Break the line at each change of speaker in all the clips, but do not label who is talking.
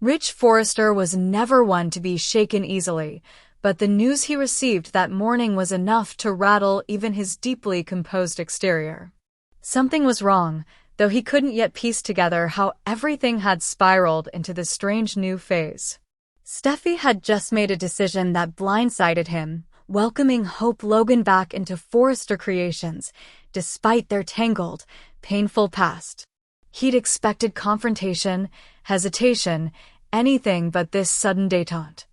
Rich Forrester was never one to be shaken easily, but the news he received that morning was enough to rattle even his deeply composed exterior. Something was wrong, though he couldn't yet piece together how everything had spiraled into this strange new phase. Steffi had just made a decision that blindsided him, welcoming Hope Logan back into Forrester Creations, despite their tangled, painful past. He'd expected confrontation, hesitation, anything but this sudden détente.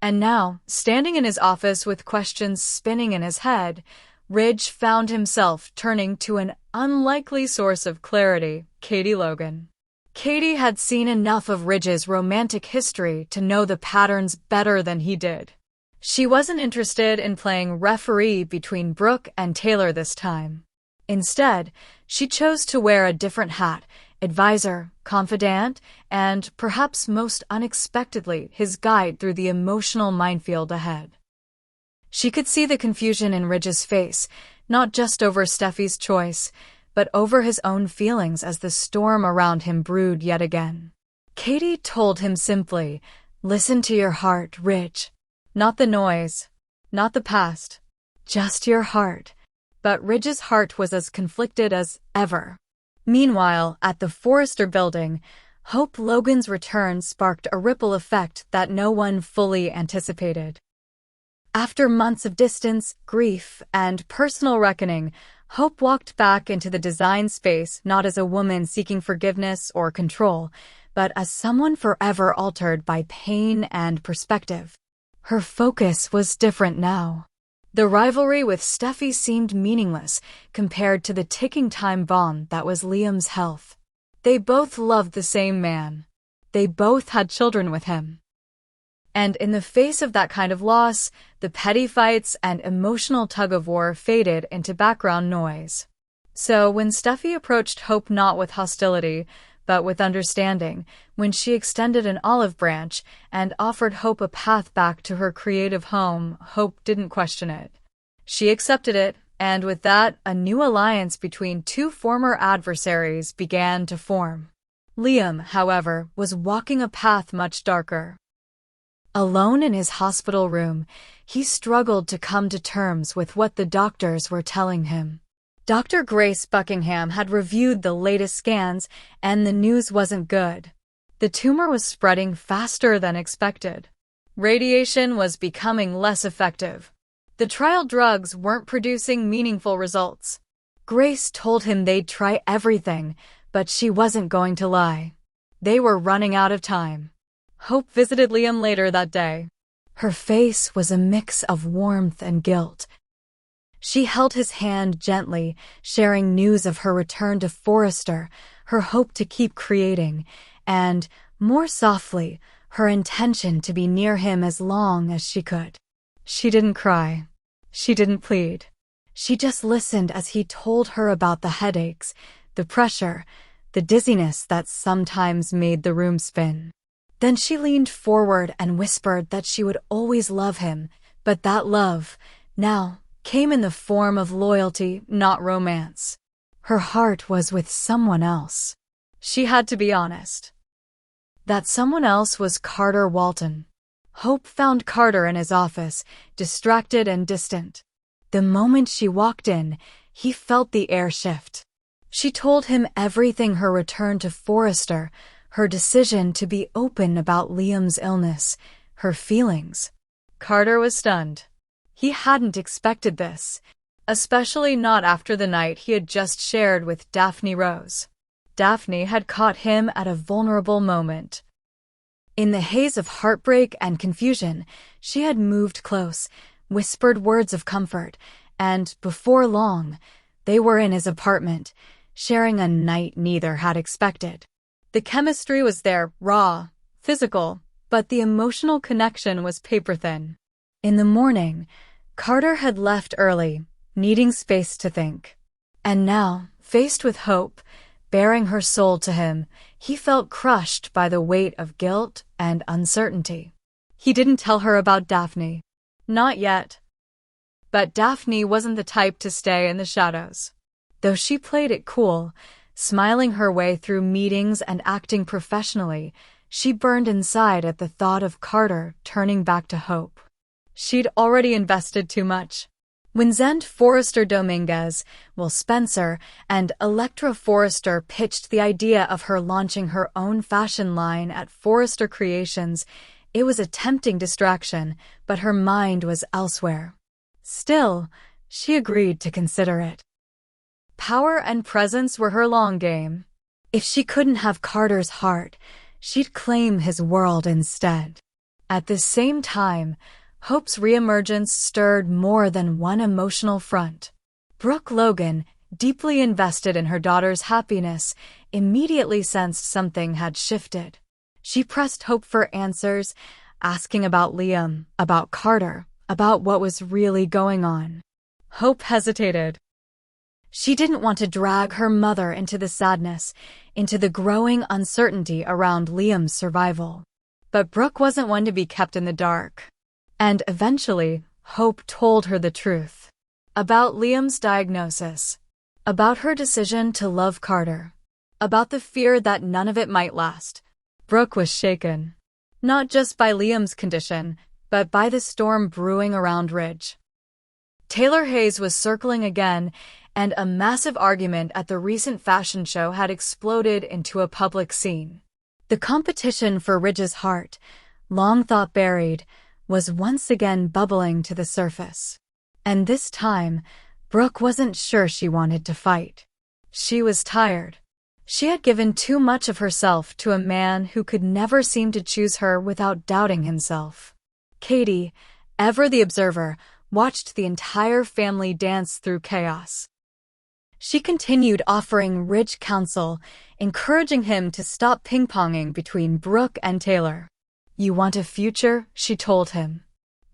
And now, standing in his office with questions spinning in his head, Ridge found himself turning to an unlikely source of clarity, Katie Logan. Katie had seen enough of Ridge's romantic history to know the patterns better than he did. She wasn't interested in playing referee between Brooke and Taylor this time. Instead, she chose to wear a different hat, advisor, confidant, and, perhaps most unexpectedly, his guide through the emotional minefield ahead. She could see the confusion in Ridge's face, not just over Steffi's choice, but over his own feelings as the storm around him brewed yet again. Katie told him simply, "Listen to your heart, Ridge. Not the noise, not the past, just your heart." But Ridge's heart was as conflicted as ever. Meanwhile, at the Forrester building, Hope Logan's return sparked a ripple effect that no one fully anticipated. After months of distance, grief, and personal reckoning, Hope walked back into the design space not as a woman seeking forgiveness or control, but as someone forever altered by pain and perspective. Her focus was different now. The rivalry with Steffi seemed meaningless compared to the ticking time bomb that was Liam's health. They both loved the same man. They both had children with him. And in the face of that kind of loss, the petty fights and emotional tug-of-war faded into background noise. So when Steffi approached Hope not with hostility, but with understanding, when she extended an olive branch and offered Hope a path back to her creative home, Hope didn't question it. She accepted it, and with that, a new alliance between two former adversaries began to form. Liam, however, was walking a path much darker. Alone in his hospital room, he struggled to come to terms with what the doctors were telling him. Dr. Grace Buckingham had reviewed the latest scans, and the news wasn't good. The tumor was spreading faster than expected. Radiation was becoming less effective. The trial drugs weren't producing meaningful results. Grace told him they'd try everything, but she wasn't going to lie. They were running out of time. Hope visited Liam later that day. Her face was a mix of warmth and guilt. She held his hand gently, sharing news of her return to Forrester, her hope to keep creating, and, more softly, her intention to be near him as long as she could. She didn't cry. She didn't plead. She just listened as he told her about the headaches, the pressure, the dizziness that sometimes made the room spin. Then she leaned forward and whispered that she would always love him, but that love, now, came in the form of loyalty, not romance. Her heart was with someone else. She had to be honest. That someone else was Carter Walton. Hope found Carter in his office, distracted and distant. The moment she walked in, he felt the air shift. She told him everything: her return to Forrester, her decision to be open about Liam's illness, her feelings. Carter was stunned. He hadn't expected this, especially not after the night he had just shared with Daphne Rose. Daphne had caught him at a vulnerable moment. In the haze of heartbreak and confusion, she had moved close, whispered words of comfort, and, before long, they were in his apartment, sharing a night neither had expected. The chemistry was there, raw, physical, but the emotional connection was paper-thin. In the morning, Carter had left early, needing space to think. And now, faced with Hope, bearing her soul to him, he felt crushed by the weight of guilt and uncertainty. He didn't tell her about Daphne. Not yet. But Daphne wasn't the type to stay in the shadows. Though she played it cool, smiling her way through meetings and acting professionally, She burned inside at the thought of Carter turning back to Hope. She'd already invested too much. When Zent Forrester Dominguez, Will Spencer, and Electra Forrester pitched the idea of her launching her own fashion line at Forrester Creations, it was a tempting distraction, but her mind was elsewhere. Still, she agreed to consider it. Power and presence were her long game. If she couldn't have Carter's heart, she'd claim his world instead. At the same time, Hope's reemergence stirred more than one emotional front. Brooke Logan, deeply invested in her daughter's happiness, immediately sensed something had shifted. She pressed Hope for answers, asking about Liam, about Carter, about what was really going on. Hope hesitated. She didn't want to drag her mother into the sadness, into the growing uncertainty around Liam's survival. But Brooke wasn't one to be kept in the dark. And eventually, Hope told her the truth. About Liam's diagnosis. About her decision to love Carter. About the fear that none of it might last. Brooke was shaken. Not just by Liam's condition, but by the storm brewing around Ridge. Taylor Hayes was circling again, and a massive argument at the recent fashion show had exploded into a public scene. The competition for Ridge's heart, long thought buried, was once again bubbling to the surface. And this time, Brooke wasn't sure she wanted to fight. She was tired. She had given too much of herself to a man who could never seem to choose her without doubting himself. Katie, ever the observer, watched the entire family dance through chaos. She continued offering Ridge counsel, encouraging him to stop ping-ponging between Brooke and Taylor. "You want a future," she told him.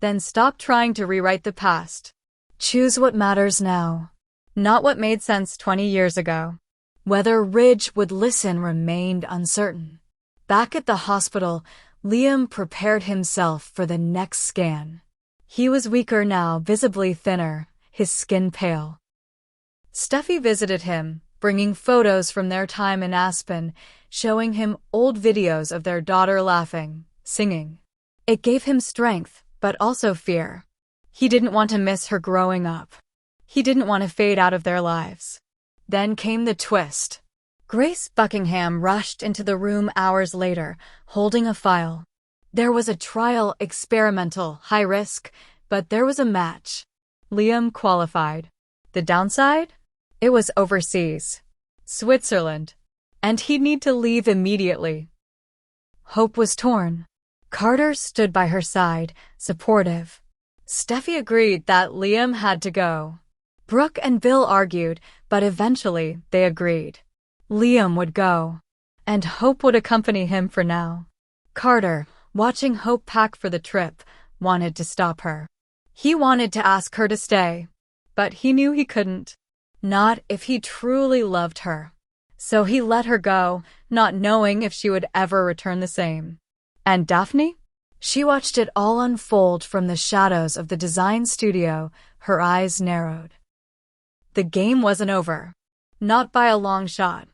"Then stop trying to rewrite the past. Choose what matters now, not what made sense 20 years ago." Whether Ridge would listen remained uncertain. Back at the hospital, Liam prepared himself for the next scan. He was weaker now, visibly thinner, his skin pale. Steffi visited him, bringing photos from their time in Aspen, showing him old videos of their daughter laughing, singing. It gave him strength, but also fear. He didn't want to miss her growing up. He didn't want to fade out of their lives. Then came the twist. Grace Buckingham rushed into the room hours later, holding a file. There was a trial, experimental, high risk, but there was a match. Liam qualified. The downside? It was overseas. Switzerland. And he'd need to leave immediately. Hope was torn. Carter stood by her side, supportive. Steffi agreed that Liam had to go. Brooke and Bill argued, but eventually they agreed. Liam would go, and Hope would accompany him for now. Carter, watching Hope pack for the trip, wanted to stop her. He wanted to ask her to stay, but he knew he couldn't. Not if he truly loved her. So he let her go, not knowing if she would ever return the same. And Daphne? She watched it all unfold from the shadows of the design studio, her eyes narrowed. The game wasn't over. Not by a long shot.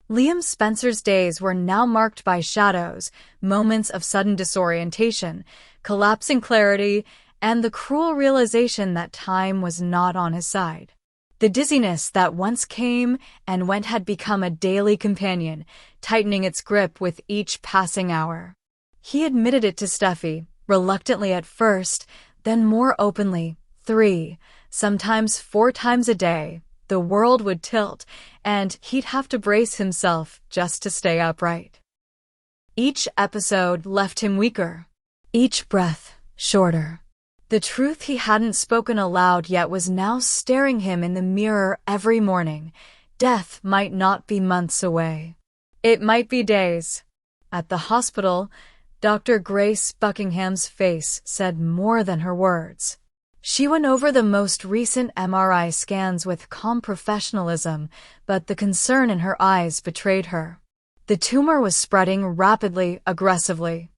Liam Spencer's days were now marked by shadows, moments of sudden disorientation, collapsing clarity, and the cruel realization that time was not on his side. The dizziness that once came and went had become a daily companion, tightening its grip with each passing hour. He admitted it to Steffi, reluctantly at first, then more openly. 3, sometimes 4 times a day, the world would tilt, and he'd have to brace himself just to stay upright. Each episode left him weaker, each breath shorter. The truth he hadn't spoken aloud yet was now staring him in the mirror every morning. Death might not be months away. It might be days. At the hospital, Dr. Grace Buckingham's face said more than her words. She went over the most recent MRI scans with calm professionalism, but the concern in her eyes betrayed her. The tumor was spreading rapidly, aggressively.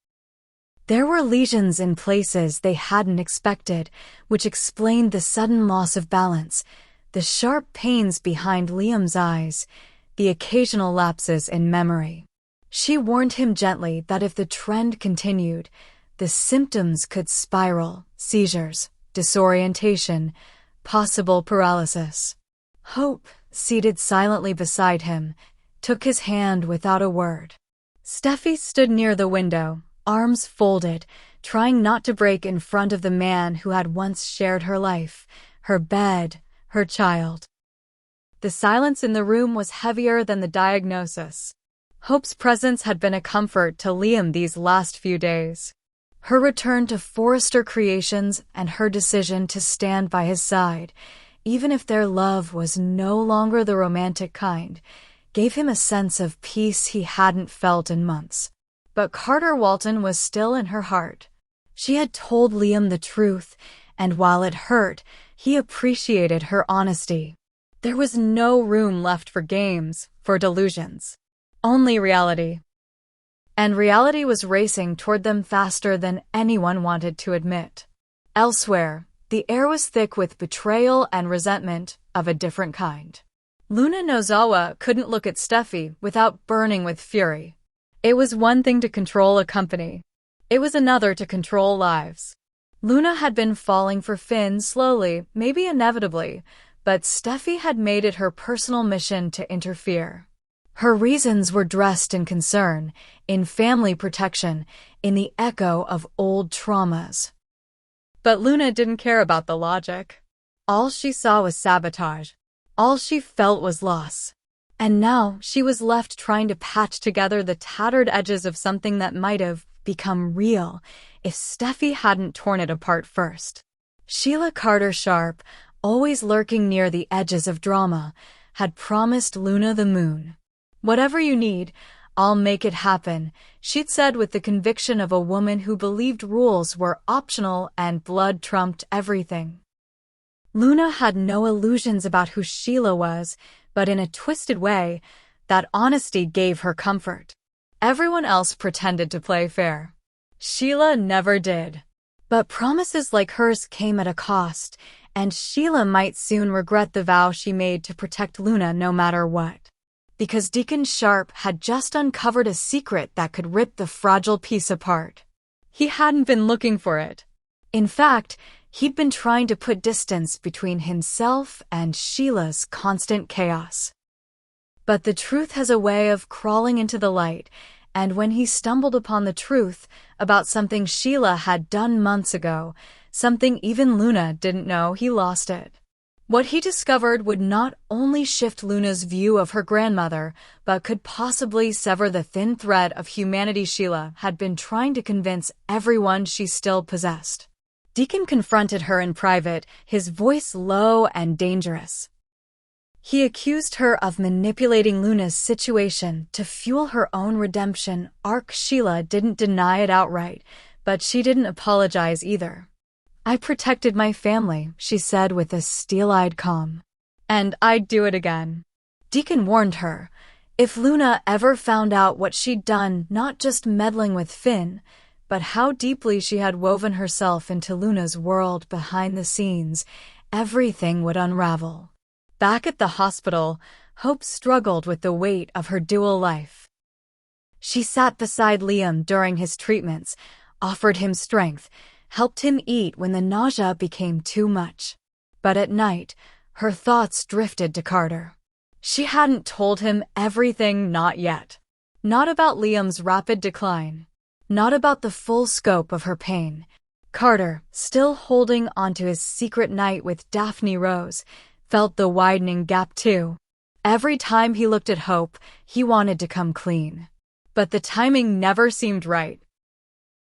There were lesions in places they hadn't expected, which explained the sudden loss of balance, the sharp pains behind Liam's eyes, the occasional lapses in memory. She warned him gently that if the trend continued, the symptoms could spiral: seizures, disorientation, possible paralysis. Hope, seated silently beside him, took his hand without a word. Steffi stood near the window, arms folded, trying not to break in front of the man who had once shared her life, her bed, her child. The silence in the room was heavier than the diagnosis. Hope's presence had been a comfort to Liam these last few days. Her return to Forrester Creations and her decision to stand by his side, even if their love was no longer the romantic kind, gave him a sense of peace he hadn't felt in months. But Carter Walton was still in her heart. She had told Liam the truth, and while it hurt, he appreciated her honesty. There was no room left for games, for delusions. Only reality. And reality was racing toward them faster than anyone wanted to admit. Elsewhere, the air was thick with betrayal and resentment of a different kind. Luna Nozawa couldn't look at Steffi without burning with fury. It was one thing to control a company. It was another to control lives. Luna had been falling for Finn slowly, maybe inevitably, but Steffi had made it her personal mission to interfere. Her reasons were dressed in concern, in family protection, in the echo of old traumas. But Luna didn't care about the logic. All she saw was sabotage. All she felt was loss. And now she was left trying to patch together the tattered edges of something that might have become real if Steffi hadn't torn it apart first. Sheila Carter Sharp, always lurking near the edges of drama, had promised Luna the moon. "Whatever you need, I'll make it happen," she'd said with the conviction of a woman who believed rules were optional and blood trumped everything. Luna had no illusions about who Sheila was, but in a twisted way, that honesty gave her comfort. Everyone else pretended to play fair. Sheila never did. But promises like hers came at a cost, and Sheila might soon regret the vow she made to protect Luna no matter what. Because Deacon Sharp had just uncovered a secret that could rip the fragile piece apart. He hadn't been looking for it. In fact, he'd been trying to put distance between himself and Sheila's constant chaos. But the truth has a way of crawling into the light, and when he stumbled upon the truth about something Sheila had done months ago, something even Luna didn't know, he lost it. What he discovered would not only shift Luna's view of her grandmother, but could possibly sever the thin thread of humanity Sheila had been trying to convince everyone she still possessed. Deacon confronted her in private, his voice low and dangerous. He accused her of manipulating Luna's situation to fuel her own redemption arc. Sheila didn't deny it outright, but she didn't apologize either. "I protected my family," she said with a steel-eyed calm. "And I'd do it again." Deacon warned her, if Luna ever found out what she'd done, not just meddling with Finn, but how deeply she had woven herself into Luna's world behind the scenes, everything would unravel. Back at the hospital, Hope struggled with the weight of her dual life. She sat beside Liam during his treatments, offered him strength, helped him eat when the nausea became too much. But at night, her thoughts drifted to Carter. She hadn't told him everything, not yet. Not about Liam's rapid decline. Not about the full scope of her pain. Carter, still holding onto his secret night with Daphne Rose, felt the widening gap too. Every time he looked at Hope, he wanted to come clean. But the timing never seemed right.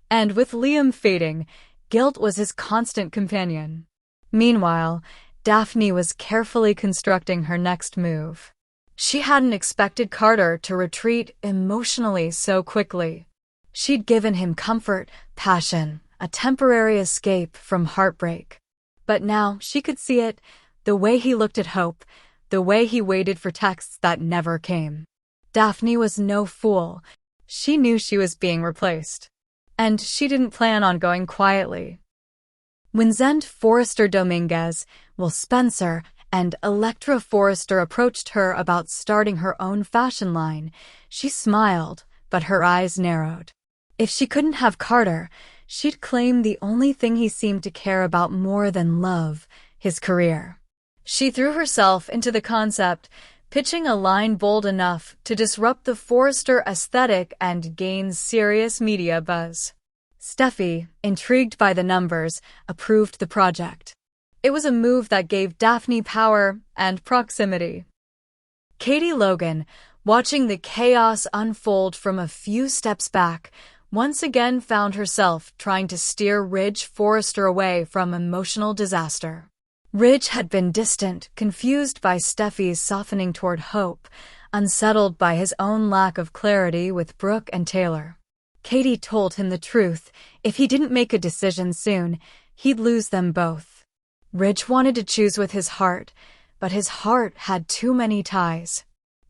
And with Liam fading, guilt was his constant companion. Meanwhile, Daphne was carefully constructing her next move. She hadn't expected Carter to retreat emotionally so quickly. She'd given him comfort, passion, a temporary escape from heartbreak. But now she could see it, the way he looked at Hope, the way he waited for texts that never came. Daphne was no fool. She knew she was being replaced. And she didn't plan on going quietly. When Zend Forrester Dominguez, Will Spencer, and Electra Forrester approached her about starting her own fashion line, she smiled, but her eyes narrowed. If she couldn't have Carter, she'd claim the only thing he seemed to care about more than love, his career. She threw herself into the concept, pitching a line bold enough to disrupt the Forrester aesthetic and gain serious media buzz. Steffi, intrigued by the numbers, approved the project. It was a move that gave Daphne power and proximity. Katie Logan, watching the chaos unfold from a few steps back, once again found herself trying to steer Ridge Forrester away from emotional disaster. Ridge had been distant, confused by Steffi's softening toward Hope, unsettled by his own lack of clarity with Brooke and Taylor. Katie told him the truth. If he didn't make a decision soon, he'd lose them both. Ridge wanted to choose with his heart, but his heart had too many ties.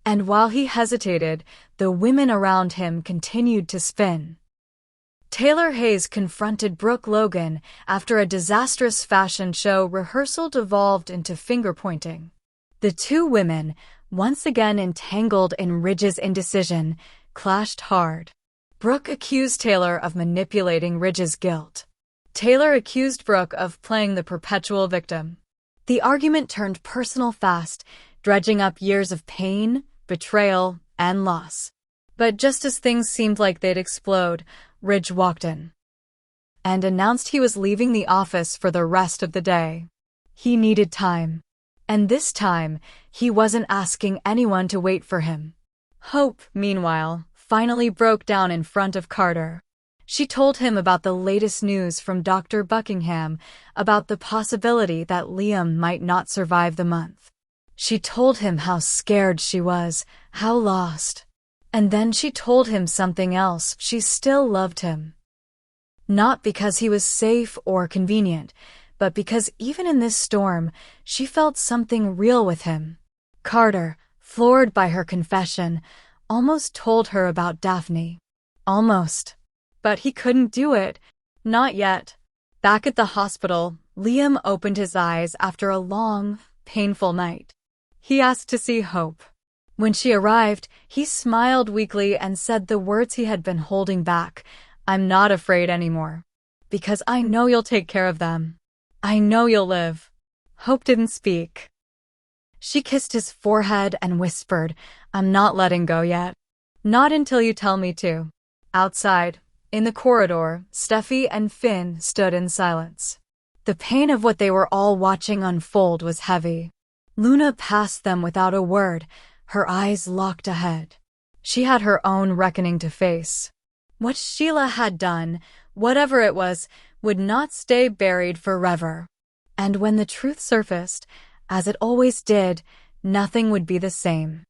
And while he hesitated, the women around him continued to spin. Taylor Hayes confronted Brooke Logan after a disastrous fashion show rehearsal devolved into finger-pointing. The two women, once again entangled in Ridge's indecision, clashed hard. Brooke accused Taylor of manipulating Ridge's guilt. Taylor accused Brooke of playing the perpetual victim. The argument turned personal fast, dredging up years of pain, betrayal, and loss. But just as things seemed like they'd explode, Ridge walked in and announced he was leaving the office for the rest of the day. He needed time. And this time, he wasn't asking anyone to wait for him. Hope, meanwhile, finally broke down in front of Carter. She told him about the latest news from Dr. Buckingham about the possibility that Liam might not survive the month. She told him how scared she was, how lost. And then she told him something else: she still loved him. Not because he was safe or convenient, but because even in this storm, she felt something real with him. Carter, floored by her confession, almost told her about Daphne. Almost. But he couldn't do it. Not yet. Back at the hospital, Liam opened his eyes after a long, painful night. He asked to see Hope. When she arrived, he smiled weakly and said the words he had been holding back: "I'm not afraid anymore. Because I know you'll take care of them. I know you'll live." Hope didn't speak. She kissed his forehead and whispered, "I'm not letting go yet. Not until you tell me to." Outside, in the corridor, Steffi and Finn stood in silence. The pain of what they were all watching unfold was heavy. Luna passed them without a word, her eyes locked ahead. She had her own reckoning to face. What Sheila had done, whatever it was, would not stay buried forever. And when the truth surfaced, as it always did, nothing would be the same.